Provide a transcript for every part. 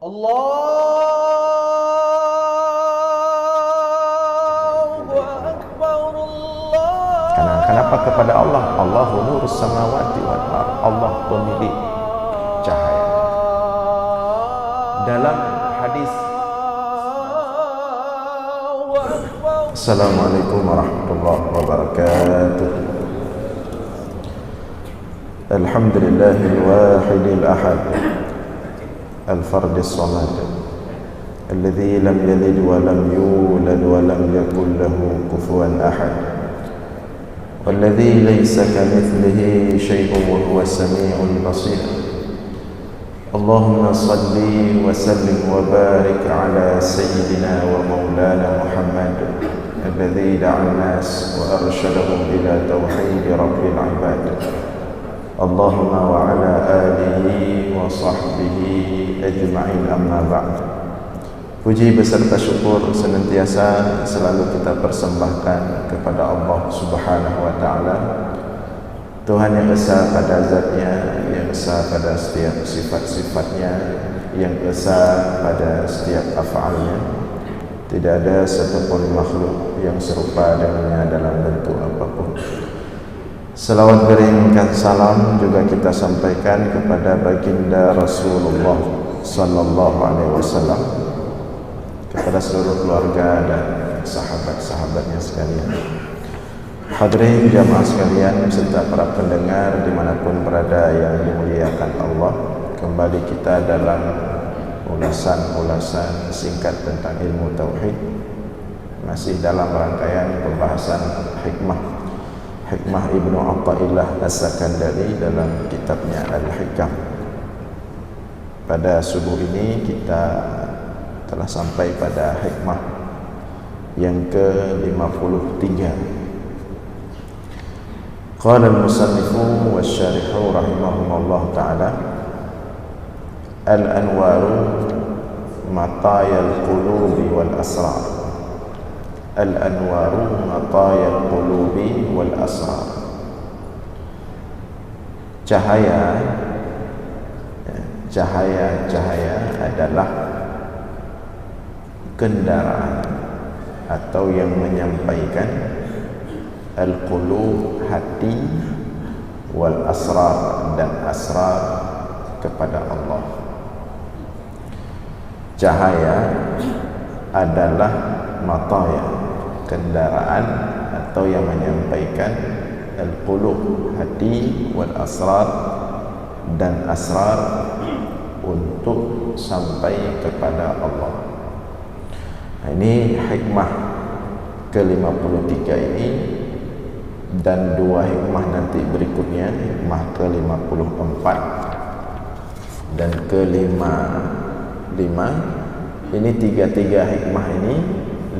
Allahu Akbar, Kenapa kepada Allah? Allahu nurus samawati wal ardh. Allah pemilik cahaya. Dalam hadis Assalamualaikum warahmatullahi wabarakatuh. Alhamdulillahil wahidil ahad al-fardis samad alladzi lam yalid wa lam yulad wa lam yakul lahu kufuwan ahad والذي ليس كمثله شيء وهو السميع البصير اللهم صل وسلم وبارك على سيدنا ومولانا محمد الذي دعا الناس وأرشدهم إلى توحيد رب العباد اللهم وعلى آله وصحبه أجمعين أما بعد. Puji beserta syukur senantiasa selalu kita persembahkan kepada Allah Subhanahu wa Ta'ala, Tuhan yang esa pada zatnya, yang esa pada setiap sifat-sifatnya, yang esa pada setiap af'alnya. Tidak ada satupun makhluk yang serupa dengannya dalam bentuk apapun. Selawat beringkat salam juga kita sampaikan kepada baginda Rasulullah Sallallahu Alaihi Wasallam, kepada seluruh keluarga dan sahabat-sahabatnya sekalian. Hadirin jamaah sekalian serta para pendengar dimanapun berada yang dimuliakan Allah, kembali kita dalam ulasan-ulasan singkat tentang ilmu tauhid, masih dalam rangkaian pembahasan hikmah Ibnu Athaillah As-Sakandari dalam kitabnya Al-Hikam. Pada subuh ini kita telah sampai pada hikmah yang ke-53. Qala al-musannifu wasyarihu rahimahumullah ta'ala, al-anwaru matayal qulubi wal asrar. Al-anwaru matayal qulubi wal asrar. Cahaya adalah kendaraan atau yang menyampaikan al-qulub, hati, wal asrar, dan asrar kepada Allah. Cahaya adalah mataya, kendaraan atau yang menyampaikan al-qulub, hati, wal asrar, dan asrar untuk sampai kepada Allah. Nah, ini hikmah ke-53 ini, dan dua hikmah nanti berikutnya, hikmah ke-54 dan ke-55. Ini tiga-tiga hikmah ini,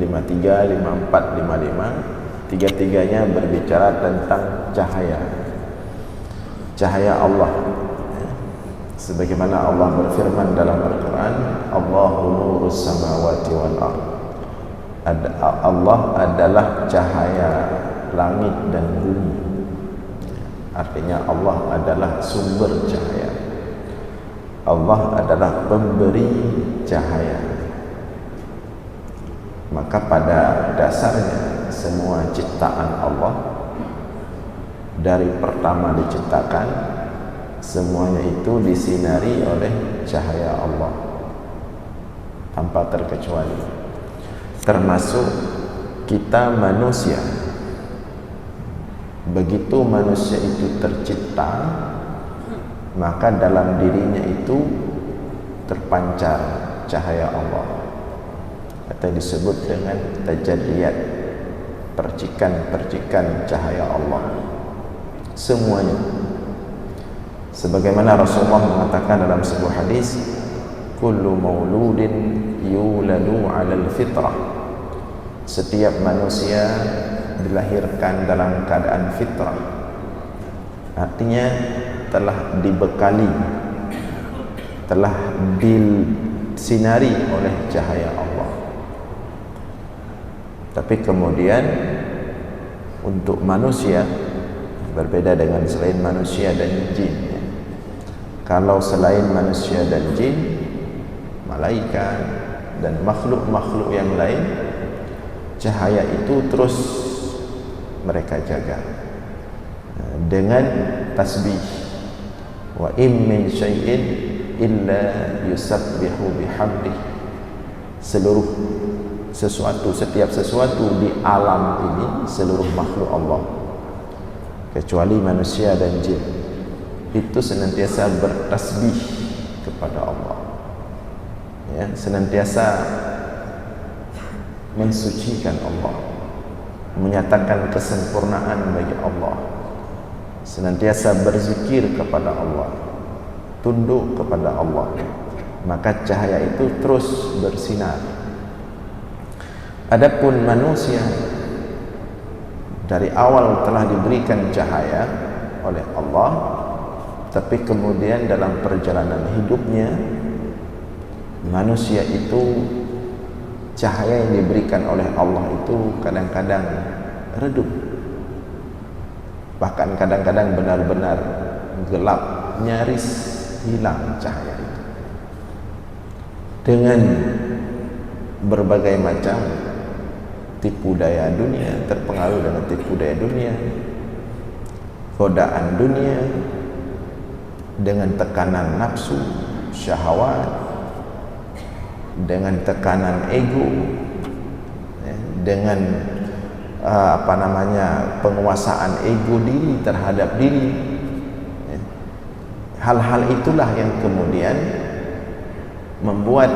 53, 54, 55, tiga-tiganya berbicara tentang cahaya Allah. Sebagaimana Allah berfirman dalam Al-Quran, Allahu nurus samawati wal ardh. Allah adalah cahaya langit dan bumi. Artinya Allah adalah sumber cahaya. Allah adalah pemberi cahaya. Maka pada dasarnya semua ciptaan Allah, dari pertama diciptakan, semuanya itu disinari oleh cahaya Allah tanpa terkecuali, termasuk kita manusia. Begitu manusia itu tercipta, maka dalam dirinya itu terpancar cahaya Allah, atau disebut dengan tajalliyat, percikan-percikan cahaya Allah. Semuanya, sebagaimana Rasulullah mengatakan dalam sebuah hadis, kullu mauludin yuladu 'alal fitrah. Setiap manusia dilahirkan dalam keadaan fitrah. Artinya telah dibekali, telah disinari oleh cahaya Allah. Tapi kemudian untuk manusia berbeda dengan selain manusia dan jin. Kalau selain manusia dan jin, malaikat dan makhluk-makhluk yang lain, cahaya itu terus mereka jaga dengan tasbih. Wa in min syai'in illa yusabbihu bihamdih. Seluruh sesuatu, setiap sesuatu di alam ini, seluruh makhluk Allah kecuali manusia dan jin, itu senantiasa bertasbih kepada Allah, ya, senantiasa mensucikan Allah, menyatakan kesempurnaan bagi Allah, senantiasa berzikir kepada Allah, tunduk kepada Allah. Maka cahaya itu terus bersinar. Adapun manusia dari awal telah diberikan cahaya oleh Allah, tapi kemudian dalam perjalanan hidupnya manusia itu, cahaya yang diberikan oleh Allah itu kadang-kadang redup, bahkan kadang-kadang benar-benar gelap, nyaris hilang cahaya itu dengan berbagai macam tipu daya dunia, terpengaruh dengan tipu daya dunia, godaan dunia, dengan tekanan nafsu, syahwat, dengan tekanan ego, dengan penguasaan ego diri terhadap diri. Hal-hal itulah yang kemudian membuat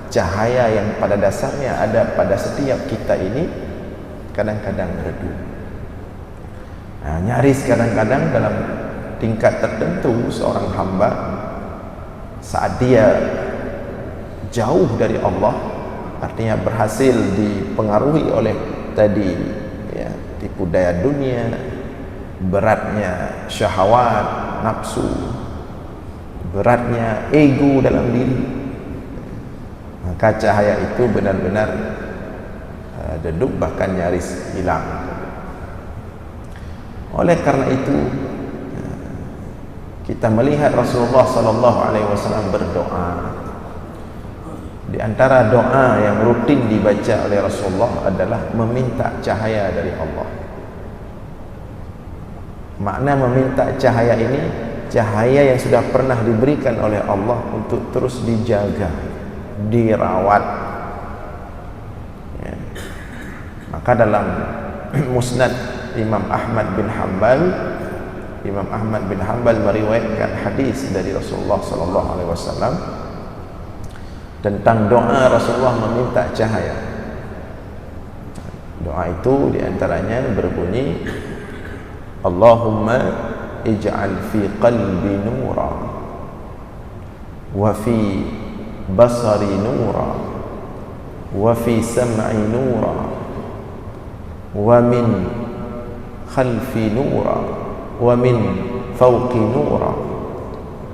cahaya yang pada dasarnya ada pada setiap kita ini kadang-kadang redup. Nyaris kadang-kadang dalam tingkat tertentu seorang hamba saat dia jauh dari Allah, artinya berhasil dipengaruhi oleh tadi, ya, tipu daya dunia, beratnya syahwat, nafsu, beratnya ego dalam diri, maka cahaya itu benar-benar redup, bahkan nyaris hilang. Oleh karena itu kita melihat Rasulullah SAW berdoa. Di antara doa yang rutin dibaca oleh Rasulullah adalah meminta cahaya dari Allah. Makna meminta cahaya ini, cahaya yang sudah pernah diberikan oleh Allah untuk terus dijaga, dirawat, ya. Maka dalam Musnad Imam Ahmad bin Hanbal meriwayatkan hadis dari Rasulullah SAW tentang doa Rasulullah meminta cahaya. Doa itu diantaranya berbunyi, Allahumma ij'al fi qalbi nura wa fi basari nura wa fi sam'i nura wa min khalfi nura wa min fawqi nura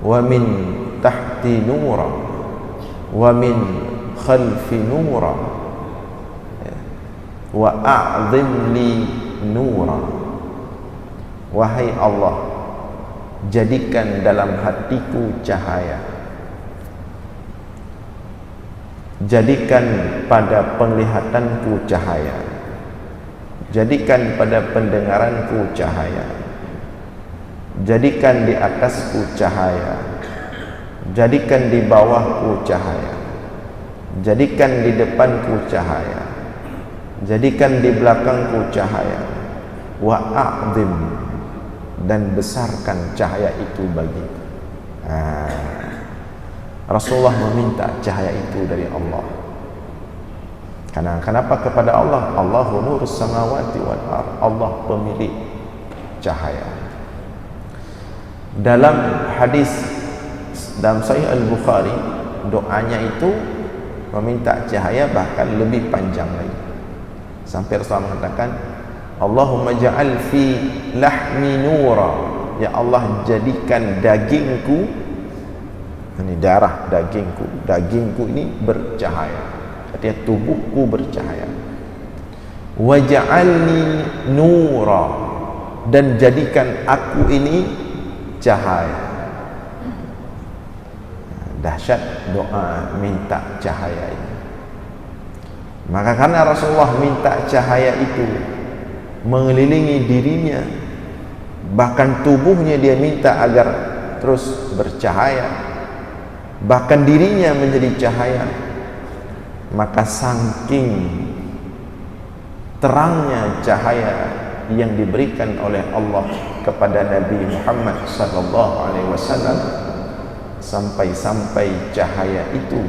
wa min tahti nura wa min khalfi nura wa a'zim li nura. Wahai Allah, jadikan dalam hatiku cahaya, jadikan pada penglihatanku cahaya, jadikan pada pendengaranku cahaya, jadikan di atasku cahaya, jadikan di bawahku cahaya, jadikan di depanku cahaya, jadikan di belakangku cahaya, wa a'zim, dan besarkan cahaya itu bagiku. Rasulullah meminta cahaya itu dari Allah. Karena kenapa kepada Allah? Allahu nurus samawati wal ardh. Allah pemilik cahaya. Dalam hadis dalam Sahih Al-Bukhari, doanya itu meminta cahaya bahkan lebih panjang lagi. Sampai Rasulullah mengatakan, Allahumma ja'al fi lahmi nura, ya Allah jadikan dagingku, ini darah dagingku ini bercahaya, artinya tubuhku bercahaya. Waj'alni nura, dan jadikan aku ini cahaya. Dahsyat doa minta cahaya ini. Maka karena Rasulullah minta cahaya itu mengelilingi dirinya, bahkan tubuhnya dia minta agar terus bercahaya, bahkan dirinya menjadi cahaya, maka saking terangnya cahaya yang diberikan oleh Allah kepada Nabi Muhammad SAW, sampai-sampai cahaya itu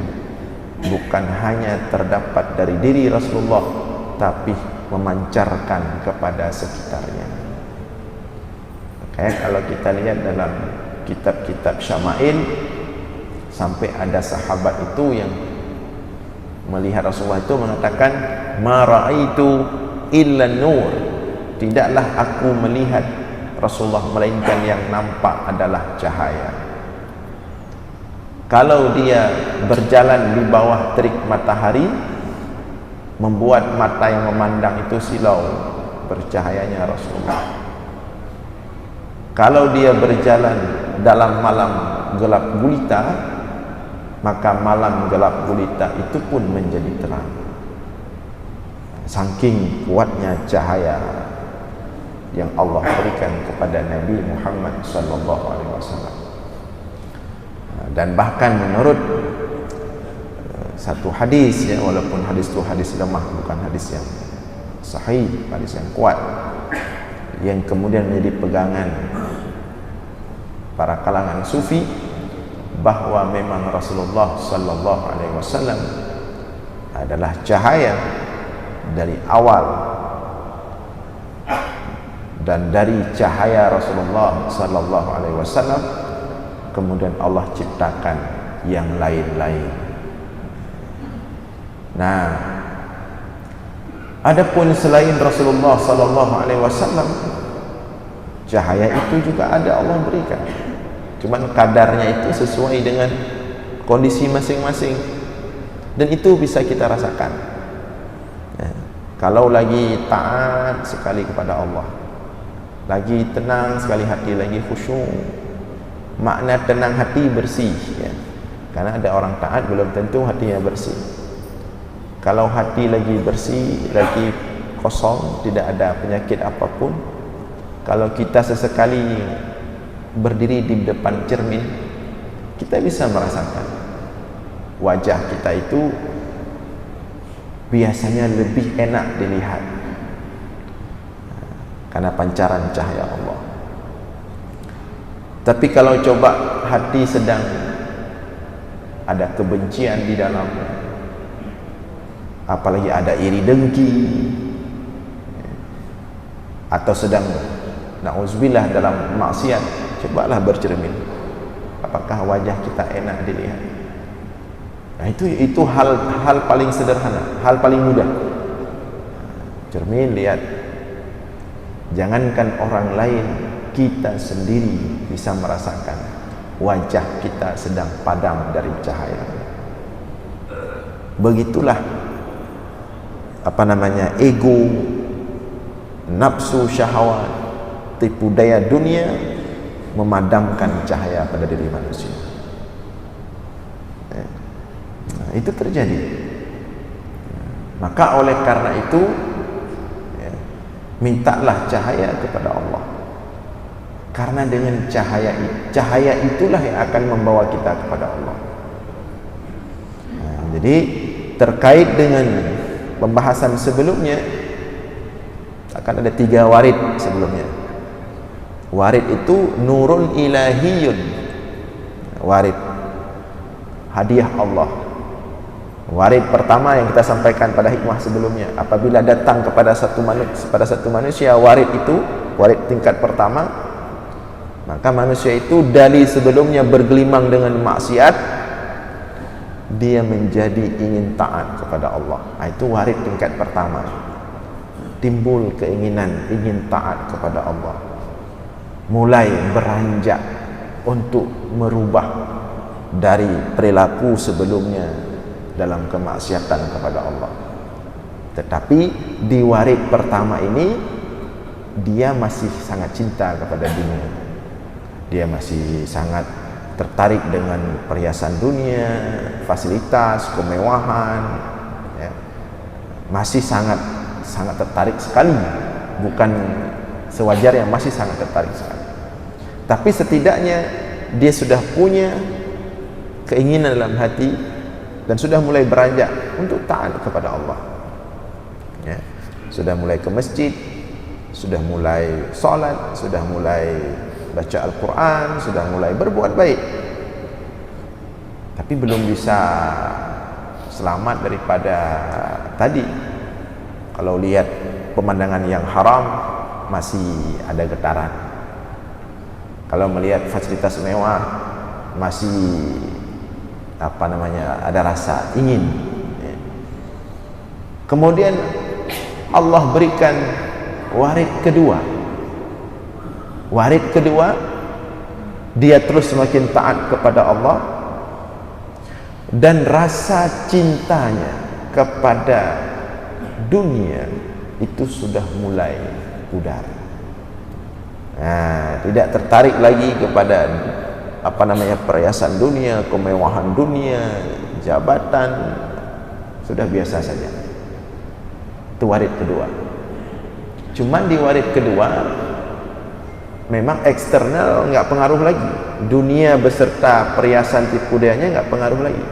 bukan hanya terdapat dari diri Rasulullah, tapi memancarkan kepada sekitarnya. Kayak kalau kita lihat dalam kitab-kitab Syama'il, sampai ada sahabat itu yang melihat Rasulullah itu mengatakan, ma ra'aitu illa nur, tidaklah aku melihat Rasulullah melainkan yang nampak adalah cahaya. Kalau dia berjalan di bawah terik matahari, membuat mata yang memandang itu silau bercahayanya Rasulullah. Kalau dia berjalan dalam malam gelap gulita, maka malam gelap gulita itu pun menjadi terang. Saking kuatnya cahaya yang Allah berikan kepada Nabi Muhammad SAW. Dan bahkan menurut satu hadis, ya, walaupun hadis itu hadis lemah, bukan hadis yang sahih, hadis yang kuat, yang kemudian menjadi pegangan para kalangan sufi, bahwa memang Rasulullah SAW adalah cahaya dari awal, dan dari cahaya Rasulullah SAW kemudian Allah ciptakan yang lain-lain. Nah, adapun selain Rasulullah SAW, cahaya itu juga ada Allah berikan. Cuman kadarnya itu sesuai dengan kondisi masing-masing, dan itu bisa kita rasakan. Ya, kalau lagi taat sekali kepada Allah, lagi tenang sekali hati, lagi khusyuk. Makna tenang hati, bersih, ya. Karena ada orang taat belum tentu hatinya bersih. Kalau hati lagi bersih, lagi kosong, tidak ada penyakit apapun, kalau kita sesekali berdiri di depan cermin, kita bisa merasakan wajah kita itu biasanya lebih enak dilihat karena pancaran cahaya Allah. Tapi kalau coba hati sedang ada kebencian di dalamnya, apalagi ada iri dengki, atau sedang na'udzubillah dalam maksiat, cobalah bercermin, apakah wajah kita enak dilihat? Nah, itu hal paling sederhana, hal paling mudah. Cermin, lihat. Jangankan orang lain, kita sendiri bisa merasakan wajah kita sedang padam dari cahaya. Begitulah ego, nafsu, syahwat, tipu daya dunia memadamkan cahaya pada diri manusia. Nah, itu terjadi. Maka oleh karena itu, mintalah cahaya kepada Allah. Karena dengan cahaya itulah yang akan membawa kita kepada Allah. Nah, jadi terkait dengan pembahasan sebelumnya, akan ada 3 warid sebelumnya. Warid itu nurun ilahiyun, warid hadiah Allah. Warid pertama yang kita sampaikan pada hikmah sebelumnya, apabila datang kepada satu manusia warid itu, warid tingkat pertama, maka manusia itu dari sebelumnya bergelimang dengan maksiat, dia menjadi ingin taat kepada Allah. Nah, itu warid tingkat pertama. Timbul keinginan ingin taat kepada Allah, mulai beranjak untuk merubah dari perilaku sebelumnya dalam kemaksiatan kepada Allah. Tetapi di warid pertama ini, dia masih sangat cinta kepada dunia, dia masih sangat tertarik dengan perhiasan dunia, fasilitas, kemewahan, ya, masih sangat tertarik sekali, bukan sewajarnya, masih sangat tertarik sekali. Tapi setidaknya dia sudah punya keinginan dalam hati dan sudah mulai beranjak untuk taat kepada Allah, ya. Sudah mulai ke masjid, sudah mulai solat, sudah mulai baca Al-Quran, sudah mulai berbuat baik, tapi belum bisa selamat daripada tadi. Kalau lihat pemandangan yang haram masih ada getaran, kalau melihat fasilitas mewah masih ada rasa ingin. Kemudian Allah berikan warid kedua, dia terus semakin taat kepada Allah, dan rasa cintanya kepada dunia itu sudah mulai pudar. Tidak tertarik lagi kepada perhiasan dunia, kemewahan dunia, jabatan, sudah biasa saja. Itu warid kedua. Cuman di warid kedua memang eksternal nggak pengaruh lagi, dunia beserta perhiasan tipu dayanya nggak pengaruh lagi,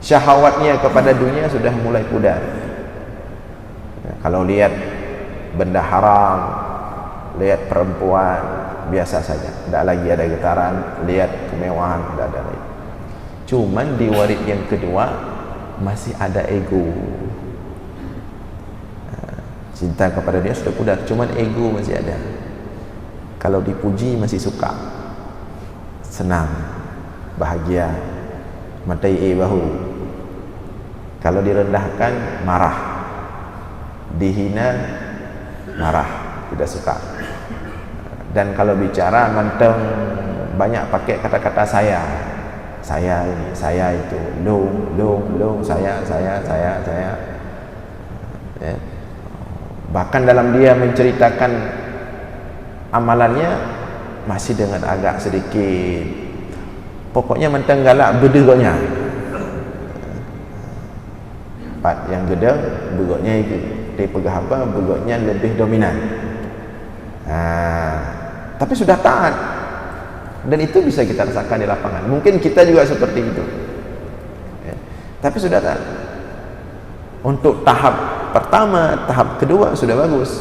syahwatnya kepada dunia sudah mulai pudar. Kalau lihat benda haram, lihat perempuan, biasa saja, tidak lagi ada getaran. Lihat kemewahan, tidak ada lagi. Cuman di warid yang kedua masih ada ego. Cinta kepada dia sudah pudar, cuman ego masih ada. Kalau dipuji masih suka, senang, bahagia, matai bahu. Kalau direndahkan marah, dihina marah, tidak suka. Dan kalau bicara manteng banyak pakai kata-kata saya ini, saya itu, long, saya. Ya. Bahkan dalam dia menceritakan amalannya masih dengan agak sedikit, pokoknya mentang galak bedegoknya. Part yang gedeng begoknya itu, dia pegah apa begoknya lebih dominan. Tapi sudah taat, dan itu bisa kita rasakan di lapangan. Mungkin kita juga seperti itu, ya. Tapi sudah taat. Untuk tahap pertama, tahap kedua sudah bagus.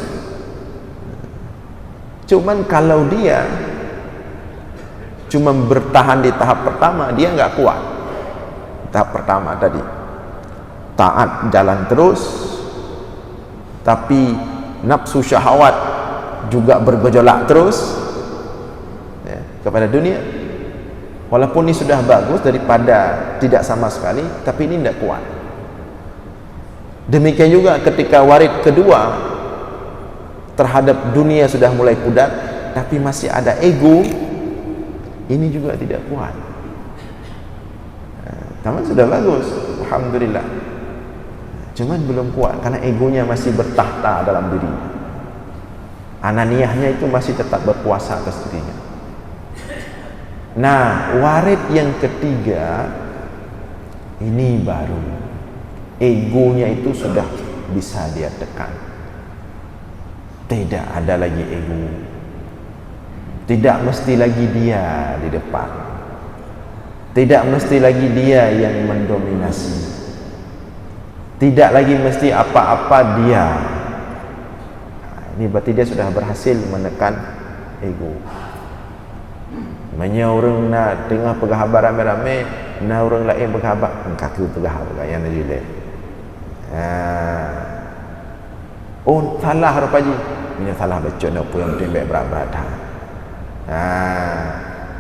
Cuman kalau dia cuma bertahan di tahap pertama, dia nggak kuat. Tahap pertama tadi taat jalan terus, tapi nafsu syahwat juga bergejolak terus, ya, kepada dunia. Walaupun ini sudah bagus daripada tidak sama sekali, tapi ini tidak kuat. Demikian juga ketika warid kedua terhadap dunia sudah mulai pudar, tapi masih ada ego, ini juga tidak kuat. Taman sudah bagus, alhamdulillah. Cuman belum kuat karena egonya masih bertahta dalam dirinya. Ananiahnya itu masih tetap berkuasa atas dirinya. Nah, warid yang ketiga ini baru. Egonya itu sudah bisa dia tekan. Tidak ada lagi ego. Tidak mesti lagi dia di depan. Tidak mesti lagi dia yang mendominasi. Tidak lagi mesti apa-apa dia. Ini berarti dia sudah berhasil menekan ego. Namanya orang nak tengah pegah rame-rame, nak orang lain berkhabar, kaku pegah yang najile. Oh, salah Rapaji. Ini salah baca apa yang penting berat-berat.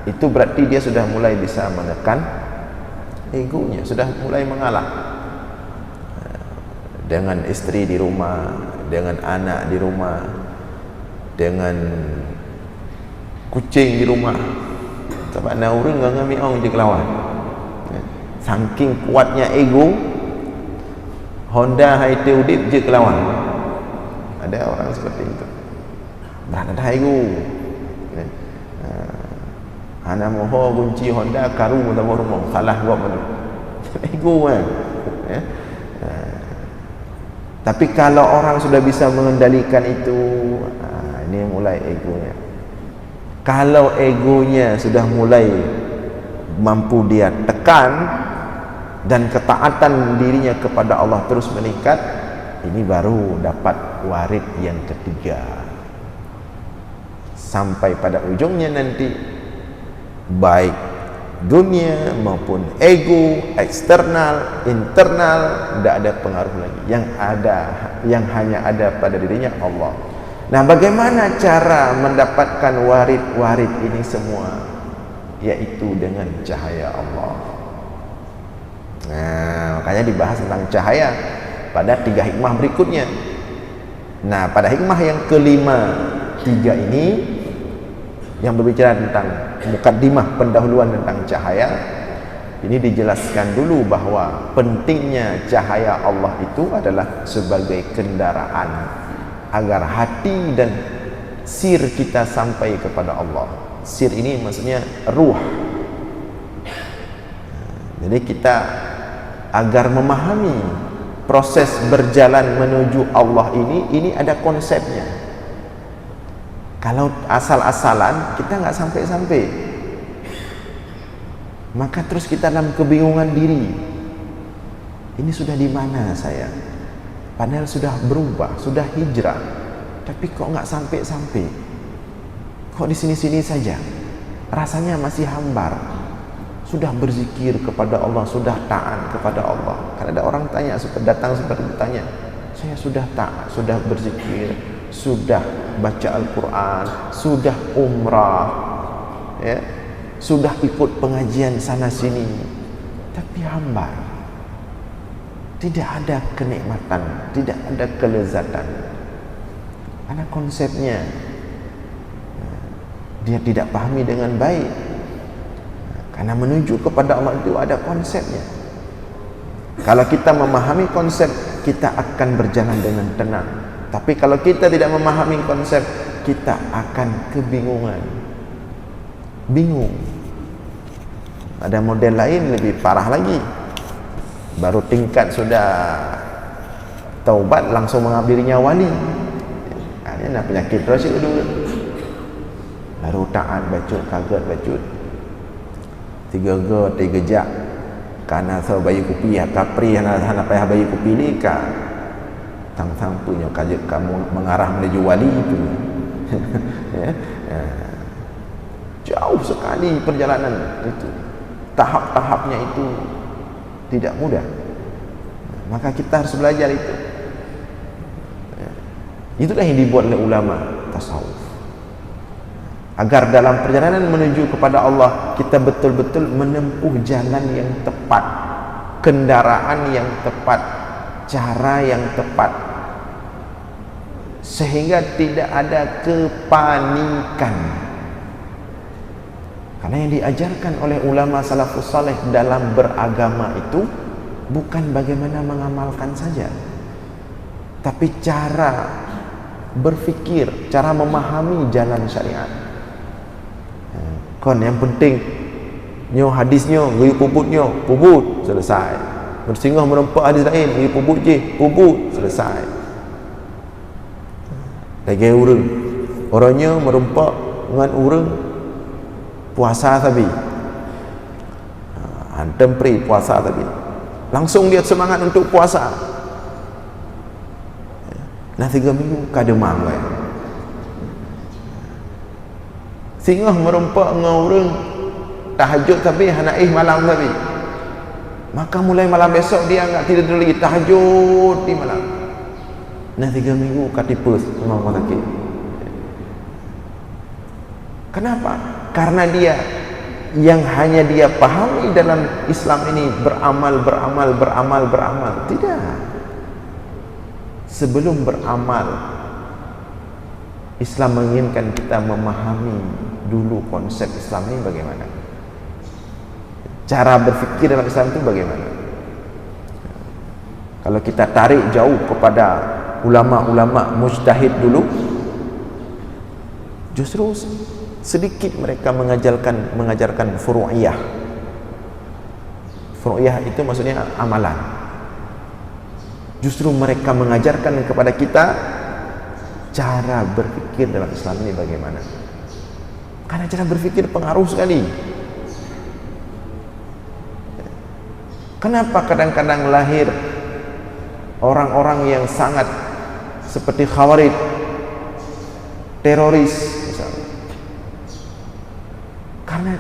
Itu berarti dia sudah mulai bisa menekan egonya, sudah mulai mengalah. Dengan istri di rumah, dengan anak di rumah, dengan kucing di rumah. Sebab nak orang enggak ngambil orang je kelawan. Saking kuatnya ego, Honda Haiti Udip je kelawan. Ada orang seperti itu. Berada ego. Hana moho kunci Honda karu dalam rumah salah buat mana. Ego kan. Ya. Tapi kalau orang sudah bisa mengendalikan itu, ini mulai egonya. Kalau egonya sudah mulai mampu dia tekan dan ketaatan dirinya kepada Allah terus meningkat, ini baru dapat warid yang ketiga. Sampai pada ujungnya nanti baik dunia maupun ego, eksternal, internal, tidak ada pengaruh lagi. Yang hanya ada pada dirinya Allah. Nah, bagaimana cara mendapatkan warid-warid ini semua? Yaitu dengan cahaya Allah. Nah, makanya dibahas tentang cahaya pada 3 hikmah berikutnya. Nah, pada hikmah yang kelima, 3 ini yang berbicara tentang mukaddimah, pendahuluan tentang cahaya, ini dijelaskan dulu bahwa pentingnya cahaya Allah itu adalah sebagai kendaraan agar hati dan sir kita sampai kepada Allah. Sir ini maksudnya ruh. Jadi kita agar memahami proses berjalan menuju Allah ini ada konsepnya. Kalau asal-asalan kita nggak sampai-sampai, maka terus kita dalam kebingungan diri. Ini sudah di mana saya? Padahal sudah berubah, sudah hijrah, tapi kok nggak sampai-sampai? Kok di sini-sini saja? Rasanya masih hambar. Sudah berzikir kepada Allah, sudah taat kepada Allah. Karena ada orang tanya, datang seperti bertanya, saya sudah taat, sudah berzikir, sudah baca Al-Quran, sudah umrah, ya, sudah ikut pengajian sana sini, tapi hambar, tidak ada kenikmatan, tidak ada kelezatan. Karena konsepnya dia tidak pahami dengan baik. Karena menuju kepada Allah itu ada konsepnya. Kalau kita memahami konsep, kita akan berjalan dengan tenang. Tapi kalau kita tidak memahami konsep, kita akan kebingungan. Bingung. Ada model lain lebih parah lagi. Baru tingkat sudah taubat langsung mengambilnya wali. Ini nak penyakit rasyid dulu. Baru taat bacut, kaget bacut. 3 jak. Karena saya bayi kupi, kapri, anak payah bayi kupi ni kah? Tang punya kajian kamu mengarah menuju wali itu. Ya. Jauh sekali perjalanan itu. Tahap-tahapnya itu tidak mudah. Maka kita harus belajar itu. Itulah yang dibuat oleh ulama tasawuf. Agar dalam perjalanan menuju kepada Allah, kita betul-betul menempuh jalan yang tepat, kendaraan yang tepat, cara yang tepat, sehingga tidak ada kepanikan. Karena yang diajarkan oleh ulama salafus saleh dalam beragama itu bukan bagaimana mengamalkan saja, tapi cara berfikir, cara memahami jalan syariat. Kon yang penting nyo hadisnya, gaya puputnya, puput, selesai. Bersinggah merempak hadis lain, gaya puput je, puput, selesai. Lagi urang, orangnya merempak dengan urang puasa tapi hantem pri puasa tapi langsung dia semangat untuk puasa. Nah 3 minggu kademang we. Singgah merempak dengan urang tahajud tapi hanaih malam tapi. Maka mulai malam besok dia enggak tidur lagi, tahajud di malam. Nah 3 minggu katipus memang sakit. Kenapa? Karena dia yang hanya dia pahami dalam Islam ini beramal. Tidak. Sebelum beramal, Islam menginginkan kita memahami dulu konsep Islam ini bagaimana. Cara berfikir dalam Islam itu bagaimana. Kalau kita tarik jauh kepada ulama-ulama mujtahid dulu, justru sedikit mereka mengajarkan furu'iyah. Furu'iyah itu maksudnya amalan. Justru mereka mengajarkan kepada kita cara berpikir dalam Islam ini bagaimana. Karena cara berpikir pengaruh sekali. Kenapa kadang-kadang lahir orang-orang yang sangat seperti khawarij, teroris misalnya? Karena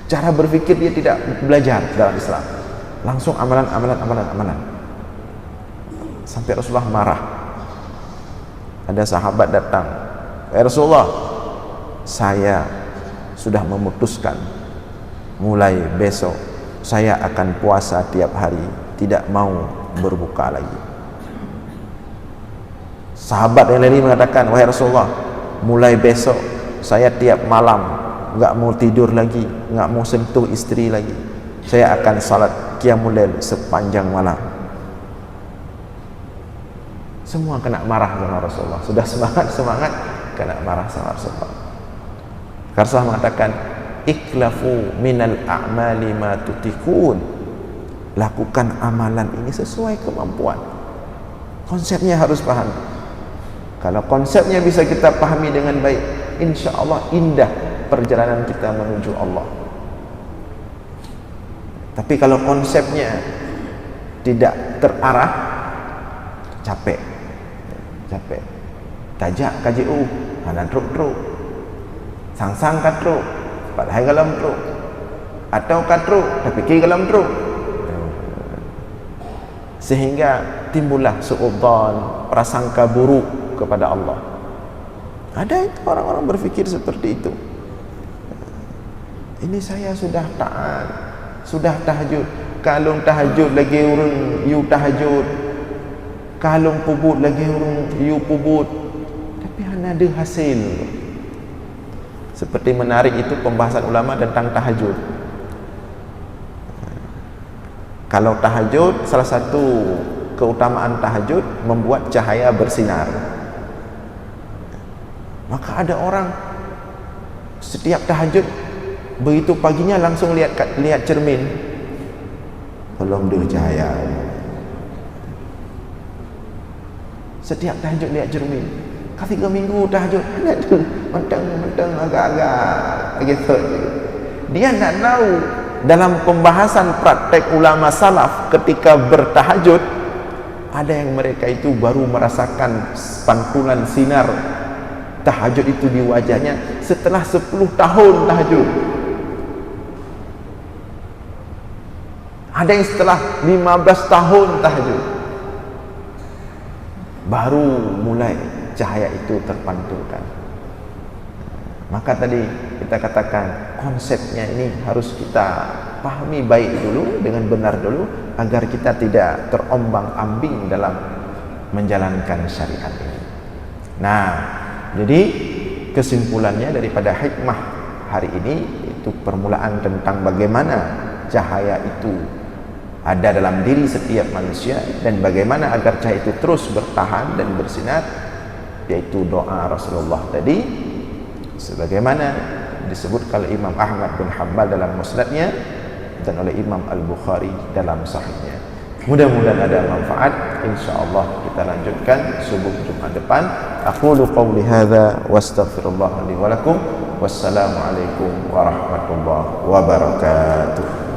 cara berpikir dia tidak belajar dalam Islam, langsung amalan. Sampai Rasulullah marah. Ada sahabat datang, "Ya Rasulullah, saya sudah memutuskan mulai besok saya akan puasa tiap hari, tidak mau berbuka lagi." Sahabat yang lain mengatakan, "Wahai Rasulullah, mulai besok saya tiap malam enggak mau tidur lagi, enggak mau sentuh istri lagi. Saya akan salat qiyamul lail sepanjang malam." Semua kena marah sama Rasulullah. Sudah semangat kena marah sama Rasulullah. Rasulullah mengatakan, "Iklafu minal a'mali ma tutikun." Lakukan amalan ini sesuai kemampuan. Konsepnya harus paham. Kalau konsepnya bisa kita pahami dengan baik, insya Allah indah perjalanan kita menuju Allah. Tapi kalau konsepnya tidak terarah, capek. Tajak KJU, hana truk, sang katruk, padahal dalam truk, atau katruk tapi kiri dalam truk, sehingga timbullah suudzon, prasangka buruk kepada Allah. Ada itu orang-orang berfikir seperti itu. Ini saya sudah taat, sudah tahajud, kalau tahajud lagi orang you tahajud, kalau pubut lagi orang you pubut, tapi hanya ada hasil. Seperti menarik itu pembahasan ulama tentang tahajud. Kalau tahajud, salah satu keutamaan tahajud membuat cahaya bersinar. Maka ada orang setiap tahajud begitu paginya langsung lihat cermin, belum ada cahaya. Setiap tahajud lihat cermin. 3 minggu tahajud lihat tu mentang agak-agak gitu. Dia nak tahu dalam pembahasan praktek ulama salaf ketika bertahajud, ada yang mereka itu baru merasakan pantulan sinar tahajud itu di wajahnya setelah 10 tahun tahajud. Ada yang setelah 15 tahun tahajud baru mulai cahaya itu terpantulkan. Maka tadi kita katakan konsepnya ini harus kita pahami baik dulu, dengan benar dulu, agar kita tidak terombang-ambing dalam menjalankan syariat ini. Nah, jadi kesimpulannya daripada hikmah hari ini itu permulaan tentang bagaimana cahaya itu ada dalam diri setiap manusia dan bagaimana agar cahaya itu terus bertahan dan bersinar, yaitu doa Rasulullah tadi, sebagaimana disebut oleh Imam Ahmad bin Hanbal dalam musnadnya dan oleh Imam Al-Bukhari dalam sahihnya. Mudah-mudahan ada manfaat. InsyaAllah kita lanjutkan subuh Jumat depan. Aqulu qawli hadza wastaghfirullah li wa lakum. Wassalamualaikum warahmatullahi wabarakatuh.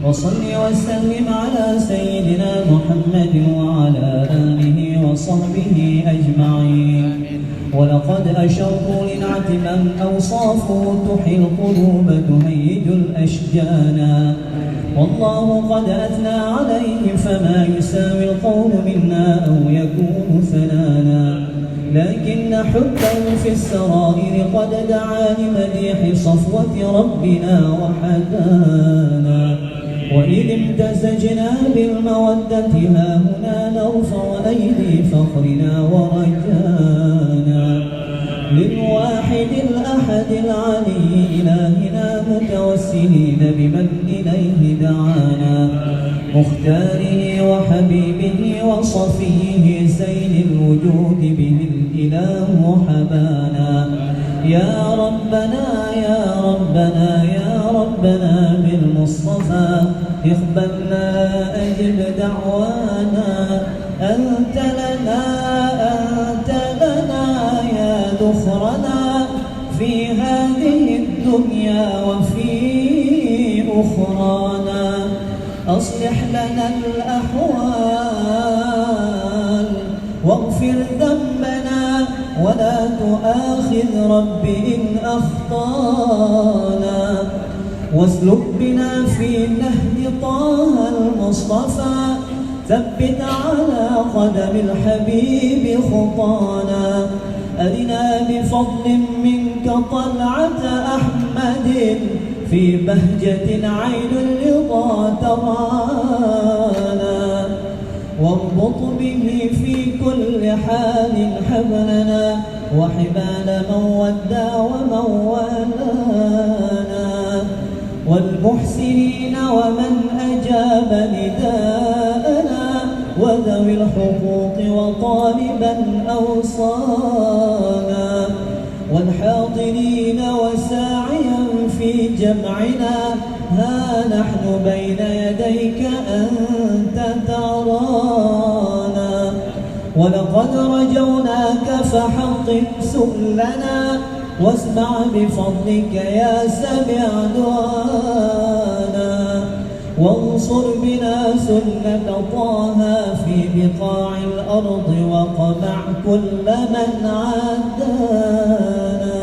وصل وسلم على سيدنا محمد وعلى آله وصحبه أجمعين. ولقد أشرت لنعت من أوصافه تحيي القلوب تهيج الأشجانا، والله قد أثنى عليه فما يساوي القول منا أو يكون ثنانا، لكن حبه في السرائر قد دعا لمديح صفوة ربنا وحدانا. وإذ امتزجنا بالمودة ها هنا نرفع أيدي فخرنا ورجانا، للواحد الأحد العلي إلهنا متوسلين بمن إليه دعانا، مختاره وحبيبه وصفيه زين الوجود به الإله حبانا. يا ربنا يا ربنا يا ربنا بالمصطفى اقبلنا أجب دعوانا، أنت لنا يا ذخرنا في هذه الدنيا وفي أخرانا. أصلح لنا الأحوال واغفر ذنبنا ولا تؤاخذ رب إن أخطانا، واسلك بنا في نهج طه المصطفى، ثبت على قدم الحبيب خطانا. أرنا بفضل منك طلعة أحمد في بهجة عين الرضا ترانا، واربط به في كل حال حبلنا وحبال من ودى ومن والانا، والمحسنين ومن أجاب نداءنا، وذوي الحقوق وطالبا أوصانا، والحاضرين وساعيا في جمعنا، ها نحن بين يديك أنت ترانا. ولقد رجوناك فحقق سؤلنا، واسمع بفضلك يا سميع دعانا، وانصر بنا سنة طه في بقاع الأرض وقمع كل من عادانا،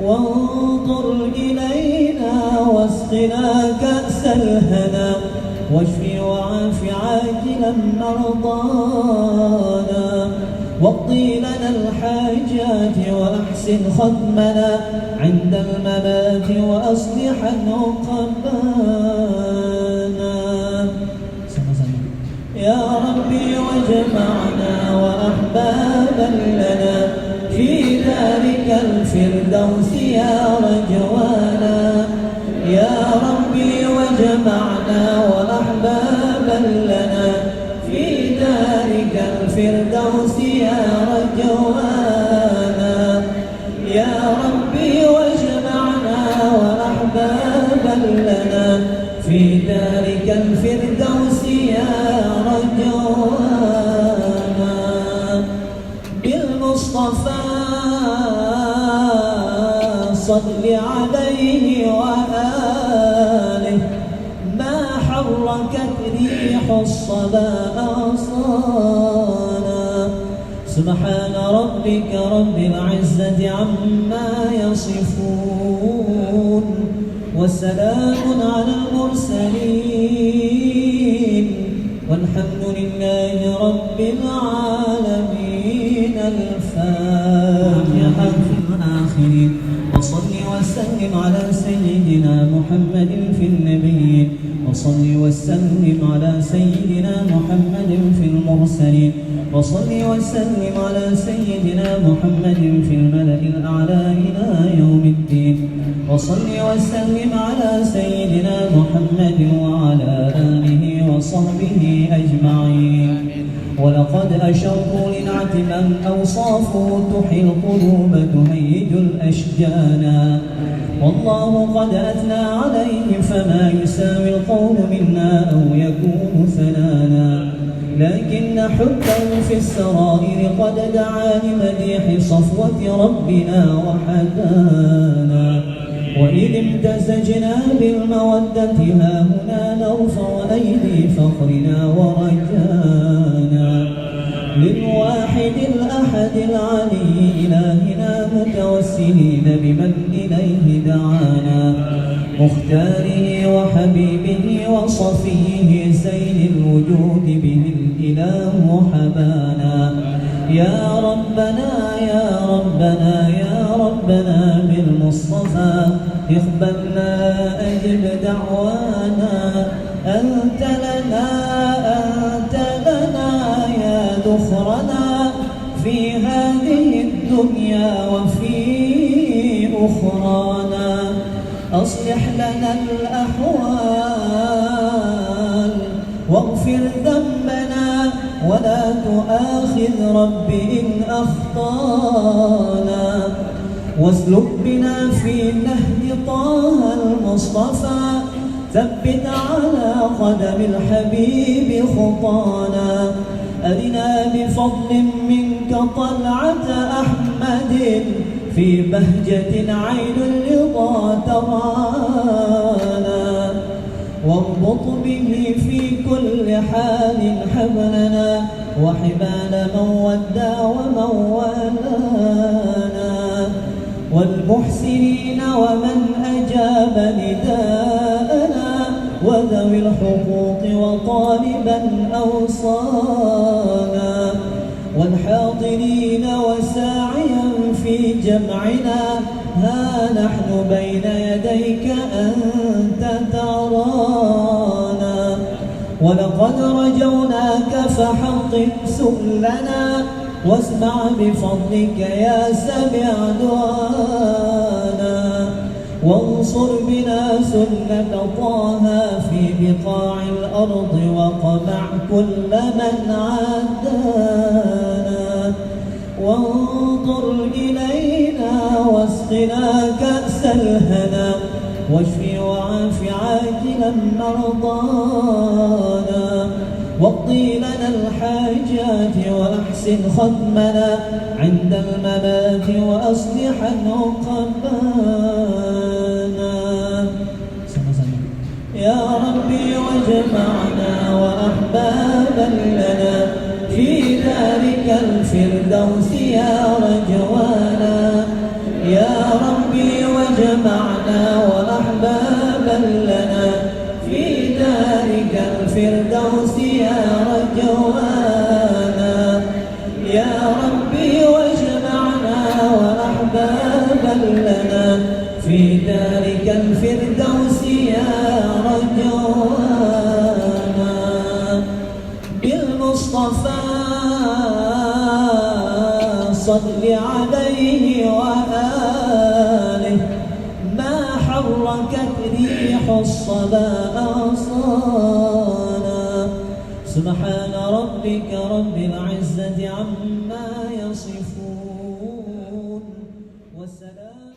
وانظر إلينا واسقنا كأس الهنا، واشف وعاف عاجلا مرضانا، واقضي لنا الحاجات وأحسن ختمنا عند الممات وأصلح عقبانا. يا ربي واجمعنا وأحبابا لنا في ذلك الفردوس يا رجوانا. يا ربي واجمعنا وأحبابا لنا في ذلك الفردوس يا رجوانا. يا ربي واجمعنا وأحبابا لنا في ذلك الفردوس يا رجوانا. بالمصطفى صل عليه وآله، ما حركت ريح الصبا أغصانا. سبحان ربك رب العزة عما يصفون، وسلام على المرسلين، والحمد لله رب العالمين. الفاتحة في الآخرين. وصل وسلم على سيدنا محمد في النبيين، وصل وسلم على سيدنا محمد في المرسلين، وصل وسلم على سيدنا محمد في الملأ الأعلى إلى يوم الدين، وصل وسلم على سيدنا محمد وعلى آله وصحبه أجمعين. ولقد أشرت لنعت من أوصافه تحيي القلوب تهيج الأشجانا، والله قد أثنى عليه فما يساوي القول منا أو يكون ثنانا، لكن حبه في السرائر قد دعا لمديح صفوة ربنا وحدانا، وإن امتزجنا بالمودة هاهنا نرفع أيدي فخرنا ورجانا للواحد الأحد العلي إلهنا متوسلين بمن إليه دعانا مختاره وحبيبه وصفيه زين الوجود به الإله حبانا يا ربنا يا ربنا يا ربنا بالمصطفى اقبلنا أجب دعوانا أنت لنا يا ذخرنا في هذه الدنيا وفي أخرانا أصلح لنا الأحوال واغفر ذنبنا ولا تؤاخذ رب إن أخطانا واسلك بنا في نهج طه المصطفى ثبت على قدم الحبيب خطانا أرنا بفضل منك طلعة أحمد في بهجة عين الرضا ترانا واربط به في كل حال حبلنا وحبال من ودى ومن والانا والمحسنين ومن أجاب نداءنا وذوي الحقوق وطالبا أوصانا والحاضرين وساعيا في جمعنا ها نحن بين يديك أنت ترانا ولقد رجوناك فحقق سؤلنا واسمع بفضلك يا سميع دعانا وانصر بنا سنة طه في بقاع الأرض وقمع كل من عادانا وانظر إلينا واسقنا كأس الهنا واشفي وعاف عاجلا مرضانا واقضي لنا الحاجات وأحسن ختمنا عند الممات وأصلح عقبانا يا ربي واجمعنا وأحبابا لنا في ذلك الفردوس يا رجوانا يا ربي واجمعنا وأحبابا لنا في ذلك الفردوس يا رجوانا يا ربي واجمعنا وأحبابا لنا في ذلك الفردوس يا رجوانا بالمصطفى صل عليه وآله ما حركت ريح الصبا أغصانا سبحان ربك رب العزة عما يصفون والسلام